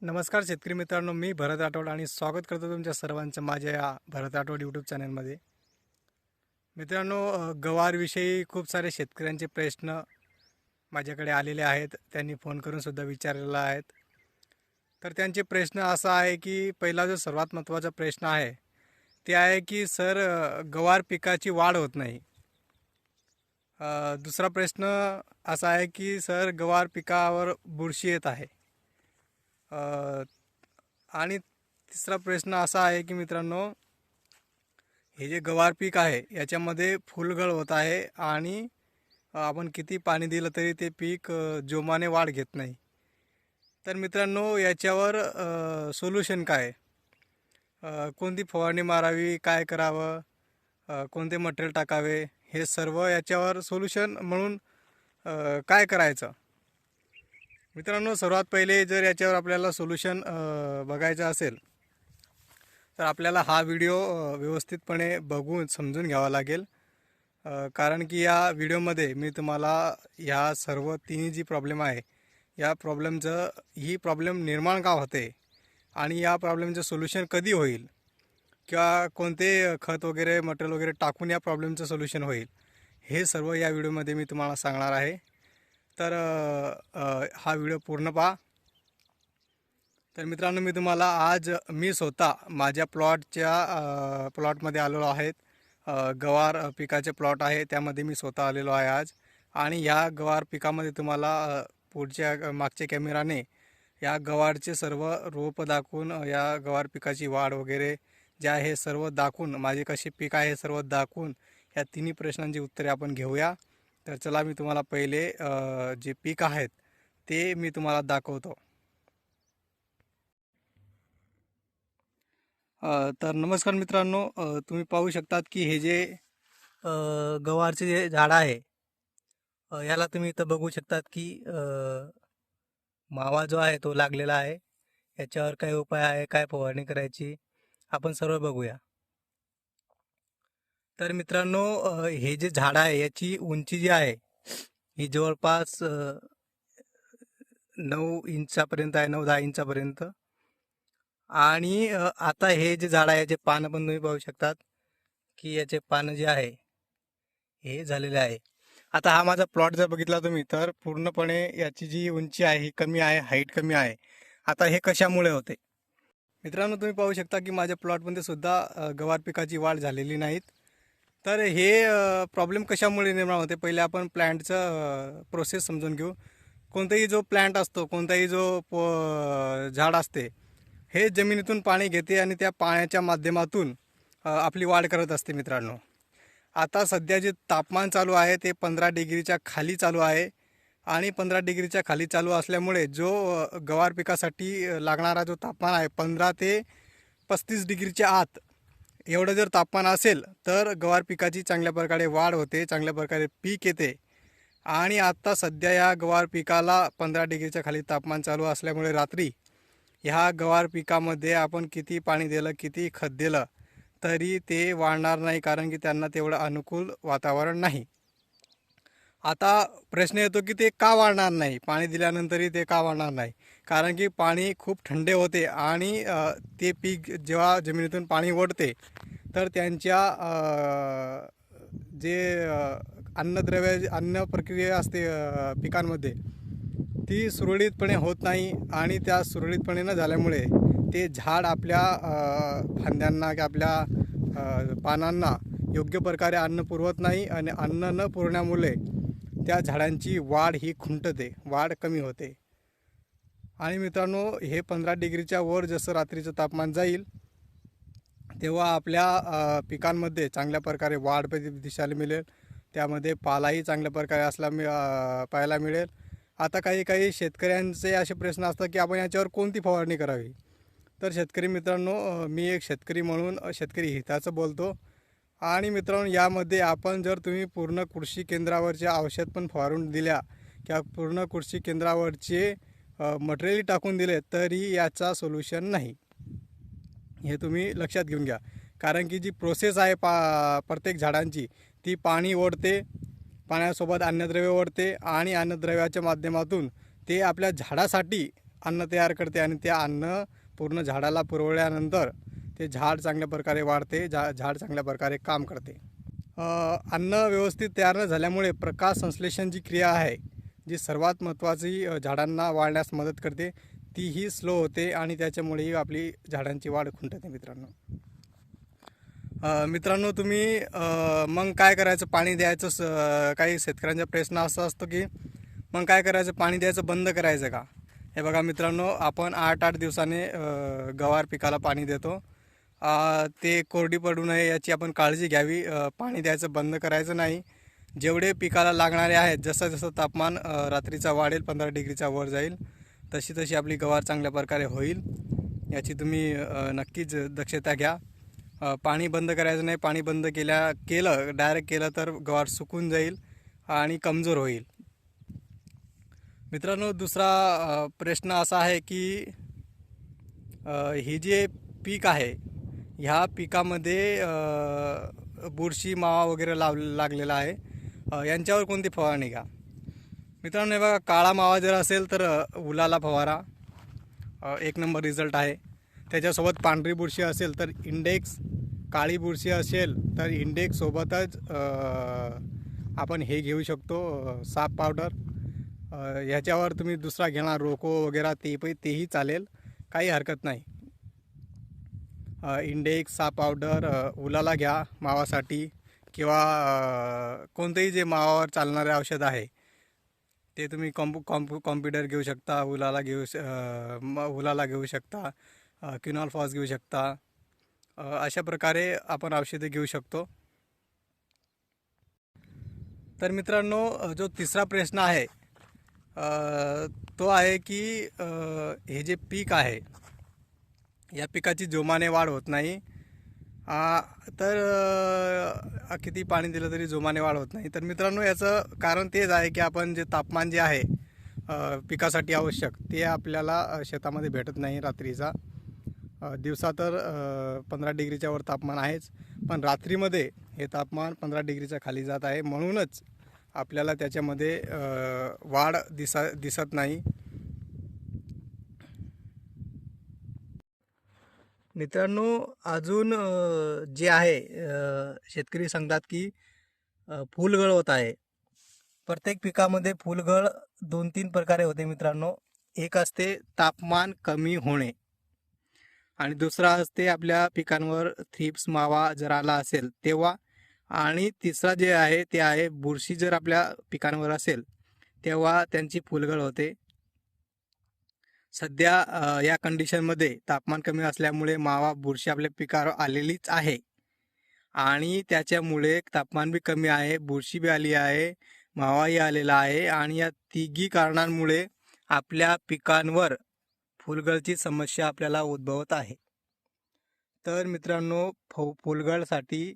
नमस्कार शेतकरी मित्रांनो, मी भरत राठोड आणि स्वागत करतो तुमच्या सर्वांचं माझ्या या भरत राठोड यूट्यूब चॅनलमध्ये. मित्रांनो, गवारविषयी खूप सारे शेतकऱ्यांचे प्रश्न माझ्याकडे आलेले आहेत. त्यांनी फोन करून सुद्धा विचारलेला आहेत. तर त्यांचे प्रश्न असा आहे की पहिला जो सर्वात महत्त्वाचा प्रश्न आहे ते आहे की सर, गवार पिकाची वाढ होत नाही. दुसरा प्रश्न असा आहे की सर, गवार पिकावर बुरशी येत आहे. आणि तिसरा प्रश्न असा आहे की मित्रांनो, हे जे गवार पीक आहे याच्यामध्ये फुलगळ होत आहे आणि आपण किती पाणी दिलं तरी ते पीक जोमाने वाढ घेत नाही. तर मित्रांनो, याच्यावर सोल्युशन काय, कोणती फवारणी मारावी, काय करावं, कोणते मटेरियल टाकावे, हे सर्व याच्यावर सोल्युशन म्हणून काय करायचं. मित्रांनो, सर्वात पहिले जर याच्यावर आपल्याला सोल्युशन बघायचं असेल तर आपल्याला हा व्हिडिओ व्यवस्थितपणे बघून समजून घ्यावा लागेल. कारण की या व्हिडिओमध्ये मी तुम्हाला ह्या सर्व तिन्ही जी प्रॉब्लेम आहे या ही प्रॉब्लेम निर्माण का होते आणि या प्रॉब्लेमचं सोल्युशन कधी होईल किंवा कोणते खत वगैरे मटेरियल वगैरे टाकून या प्रॉब्लेमचं सोल्युशन होईल, हे सर्व या व्हिडिओमध्ये मी तुम्हाला सांगणार आहे. तर हा व्हिडिओ पूर्ण पहा. तर मित्रांनो, मी तुम्हाला आज मी स्वतः माझ्या प्लॉटमध्ये आलेलो आहे. गवार पिकाचे प्लॉट आहे, त्यामध्ये मी स्वतः आलेलो आहे आज. आणि ह्या गवार पिकामध्ये तुम्हाला मागच्या कॅमेराने या गवारचे सर्व रोप दाखवून, या गवार पिकाची वाढ वगैरे जे आहे सर्व दाखवून, माझे कसे पीक आहे सर्व दाखवून या तिन्ही प्रश्नांची उत्तरे आपण घेऊया. तर चला, मी तुम्हाला पहिले जे पीक आहेत ते मी तुम्हाला दाखवतो. तर नमस्कार मित्रांनो, तुम्ही पाहू शकतात की हे जे गवारचे जे झाड आहे, याला तुम्ही इथं बघू शकतात की मावा जो आहे तो लागलेला आहे. याच्यावर काय उपाय आहे, काय फवारणी करायची, आपण सर्व बघूया. तर मित्रांनो, हे जे झाड आहे याची उंची जी आहे ही जवळपास 9 इंचापर्यंत आहे, 9-10 इंचापर्यंत. आणि आता हे जे झाड आहे याचे पानं पण तुम्ही पाहू शकतात की याचे पानं जे आहे हे झालेले आहे. आता हा माझा प्लॉट जर बघितला तुम्ही तर पूर्णपणे याची जी उंची आहे ही कमी आहे, हाईट कमी आहे. आता हे कशामुळे होते मित्रांनो, तुम्ही पाहू शकता की माझ्या प्लॉटमध्ये सुद्धा गवार पिकाची वाढ झालेली नाहीत. तर हे प्रॉब्लेम कशामुळे निर्माण होते, पहिले आपण प्लॅन्टचं प्रोसेस समजून घेऊ. कोणताही जो प्लॅन्ट असतो, कोणताही जो झाड असते, हे जमिनीतून पाणी घेते आणि त्या पाण्याच्या माध्यमातून आपली वाढ करत असते. मित्रांनो, आता सध्या जे तापमान चालू आहे ते 15 डिग्रीच्या खाली चालू आहे. आणि 15 डिग्रीच्या खाली चालू असल्यामुळे जो गवार पिकासाठी लागणारा जो तापमान आहे 15 ते 35 डिग्रीच्या आत, एवढं जर तापमान असेल तर गवार पिकाची चांगल्या प्रकारे वाढ होते, चांगल्या प्रकारे पीक येते. आणि आत्ता सध्या या गवार पिकाला 15 डिग्रीच्या खाली तापमान चालू असल्यामुळे रात्री ह्या गवार पिकामध्ये आपण किती पाणी दिलं, किती खत दिलं तरी ते वाढणार नाही, कारण की त्यांना तेवढं अनुकूल वातावरण नाही. आता प्रश्न येतो की ते का वाढणार नाही, पाणी दिल्यानंतरही ते का वाढणार नाही, कारण की पाणी खूप थंडे होते आणि ते पीक जेव्हा जमिनीतून पाणी ओढते तर त्यांच्या जे अन्न प्रक्रिया असते पिकांमध्ये ती सुरळीतपणे होत नाही. आणि त्या सुरळीतपणे न झाल्यामुळे ते झाड आपल्या फांद्यांना की आपल्या पानांना योग्य प्रकारे अन्न पुरवत नाही. आणि अन्न न पुरवण्यामुळे त्या झाडांची वाढ ही खुंटते, वाढ कमी होते. आणि मित्रांनो, हे 15 डिग्रीच्या वर जसं रात्रीचं तापमान जाईल तेव्हा आपल्या पिकांमध्ये चांगल्या प्रकारे वाढ दिसायला मिळेल, त्यामध्ये पालाही चांगल्या प्रकारे पाहायला मिळेल. आता काही शेतकऱ्यांचे असे प्रश्न असतात की आपण याच्यावर कोणती फवारणी करावी. तर शेतकरी मित्रांनो, मी एक शेतकरी म्हणून शेतकरी हिताचं बोलतो. आणि मित्रांनो, यामध्ये आपण जर तुम्ही पूर्ण कृषी केंद्रावरचे औषध पण फवारून दिल्या किंवा पूर्ण कृषी केंद्रावरचे मटेरियल टाकून दिले तरी याचा सोल्युशन नाही, हे तुम्ही लक्षात घेऊन घ्या. कारण की जी प्रोसेस आहे प्रत्येक झाडांची, ती पाणी ओढते, पाण्यासोबत अन्नद्रव्य ओढते आणि अन्नद्रव्याच्या माध्यमातून ते आपल्या झाडासाठी अन्न तयार करते आणि ते अन्न पूर्ण झाडाला पुरवल्यानंतर ते झाड चांगल्या प्रकारे वाढते, झाड चांगल्या प्रकारे काम करते. अन्न व्यवस्थित तयार न झाल्यामुळे प्रकाश संश्लेषण जी क्रिया आहे, जी सर्वात महत्त्वाची झाडांना वाढण्यास मदत करते, तीही स्लो होते आणि त्याच्यामुळेही आपली झाडांची वाढ खुंटते मित्रांनो. मित्रांनो तुम्ही मग काय करायचं, पाणी द्यायचं. काही शेतकऱ्यांचा प्रश्न असा असतो की मग काय करायचं, पाणी द्यायचं बंद करायचं का? हे बघा मित्रांनो, आपण 8-8 दिवसाने गवार पिकाला पाणी देतो. ते कोरडी पडू नये याची आपण काळजी घ्यावी. पाणी द्यायचं बंद करायचं नाही. जेवढे पिकाला लागणारे आहेत, जसं जसं तापमान रात्रीचा वाढेल, 15 डिग्रीचा वर जाईल, तशी तशी आपली गवार चांगल्या प्रकारे होईल. याची तुम्ही नक्कीच दक्षता घ्या. पाणी बंद करायचं नाही. पाणी बंद डायरेक्ट केलं तर गवार सुकून जाईल आणि कमजोर होईल. मित्रांनो, दुसरा प्रश्न असा आहे की हे जे पीक आहे, ह्या पिकामध्ये बुरशी मावा वगैरे लागलेला आहे, यांच्यावर कोणती फवारणी का? मित्रांनो हे बघा, काळा मावा जर असेल तर उलाला फवारा, 1 नंबर रिझल्ट आहे. त्याच्यासोबत पांढरी बुरशी असेल तर इंडेक्स, काळी बुरशी असेल तर इंडेक्स सोबतच आपण हे घेऊ शकतो, साप पावडर. ह्याच्यावर तुम्ही दुसरा घेणार रोको वगैरे तेही चालेल, काही हरकत नाही. इंडेक्स, साप पावडर, उलाला घ्या मावासाठी, किंवा कोणतेही जे मावावर चालणारे औषध आहे ते तुम्ही कॉम्प्युटर घेऊ शकता, उलाला घेऊ शकता, क्विनॉल फॉस घेऊ शकता. अशा प्रकारे आपण औषधे घेऊ शकतो. तर मित्रांनो, जो तिसरा प्रश्न आहे तो आहे की हे जे पीक आहे, या पिकाची जोमाने वाढ होत नाही. तर किती पाणी दिलं तरी जोमाने वाढ होत नाही. तर मित्रांनो, याचं कारण तेच आहे की आपण जे तापमान जे आहे पिकासाठी आवश्यक, ते आपल्याला शेतामध्ये भेटत नाही रात्रीचा. दिवसा तर 15 डिग्रीच्या वर तापमान आहेच, पण रात्रीमध्ये हे तापमान 15 डिग्रीच्या खाली जात आहे. म्हणूनच आपल्याला त्याच्यामध्ये वाढ दिसत नाही. मित्रांनो, अजून जे आहे, शेतकरी सांगतात की फुलगळ होत आहे. प्रत्येक पिकामध्ये फुलगळ 2-3 प्रकारे होते मित्रांनो. एक असते तापमान कमी होणे, आणि दुसरा असते आपल्या पिकांवर थ्रिप्स, मावा जर आला असेल तेव्हा, आणि तिसरा जे आहे ते आहे बुरशी जर आपल्या पिकांवर असेल तेव्हा त्यांची फुलगळ होते. सध्या या कंडिशनमध्ये तापमान कमी असल्यामुळे मावा, बुरशी आपल्या पिकावर आलेलीच आहे, आणि त्याच्यामुळे तापमान बी कमी आहे, बुरशी बी आली आहे, मावाही आलेला आहे, आणि या तिघी कारणांमुळे आपल्या पिकांवर फुलगळची समस्या आपल्याला उद्भवत आहे. तर मित्रांनो, फुलगळसाठी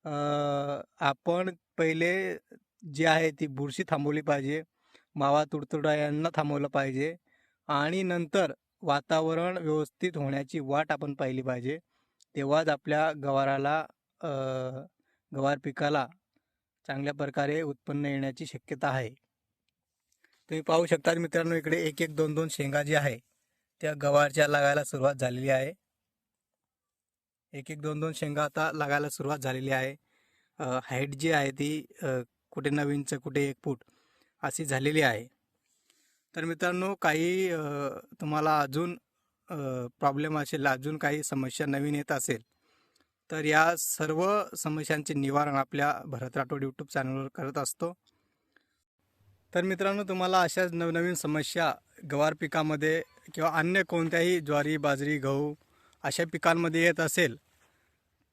आपण पहिले जे आहे ती बुरशी थांबवली पाहिजे, मावा, तुडतुडा यांना थांबवलं पाहिजे, आणि नंतर वातावरण व्यवस्थित होण्याची वाट आपण पाहिली पाहिजे. तेव्हाच आपल्या गवार पिकाला चांगल्या प्रकारे उत्पन्न येण्याची शक्यता आहे. तुम्ही पाहू शकता मित्रांनो, इकडे 1-1, 2-2 शेंगा जी आहे त्या गवारच्या लागायला सुरुवात झालेली आहे. 1-1, 2-2 शेंगा आता लागायला सुरुवात झालेली आहे. हाईट जी आहे ती कुठे 9 इंच, कुठे 1 फूट अशी झालेली आहे. तर मित्रांनो, काही तुम्हाला अजून प्रॉब्लेम असेल, अजून काही समस्या नवीन येत असेल, तर या सर्व समस्यांचे निवारण आपल्या भरत राठोड यूट्यूब चॅनलवर करत असतो. तर मित्रांनो, तुम्हाला अशाच नवनवीन समस्या गवार पिकामध्ये किंवा अन्य कोणत्याही ज्वारी, बाजरी, गहू अशा पिकांमध्ये येत असेल,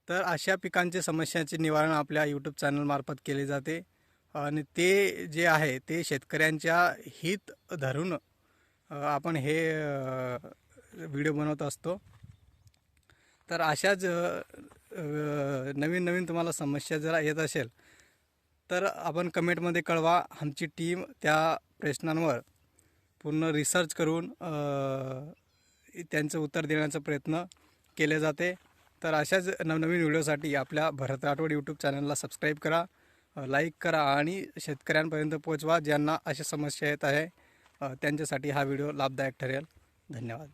तर अशा पिकांचे समस्यांचे निवारण आपल्या यूट्यूब चॅनलमार्फत केले जाते, आणि ते जे आहे ते शेतकऱ्यांच्या हित धरून आपण हे व्हिडिओ बनवत असतो. तर अशाच नवीन नवीन तुम्हाला समस्या जर येत असेल तर आपण कमेंटमध्ये कळवा. आमची टीम त्या प्रश्नांवर पूर्ण रिसर्च करून त्यांचं उत्तर देण्याचा प्रयत्न केले जाते. तर अशाच नवनवीन व्हिडिओसाठी आपल्या भरत राठोड यूट्यूब चॅनलला सबस्क्राईब करा, लाईक करा, आणि शेतकऱ्यांपर्यंत पोहोचवा. ज्यांना अशा समस्या येत आहे त्यांच्यासाठी हा व्हिडिओ लाभदायक ठरेल. धन्यवाद.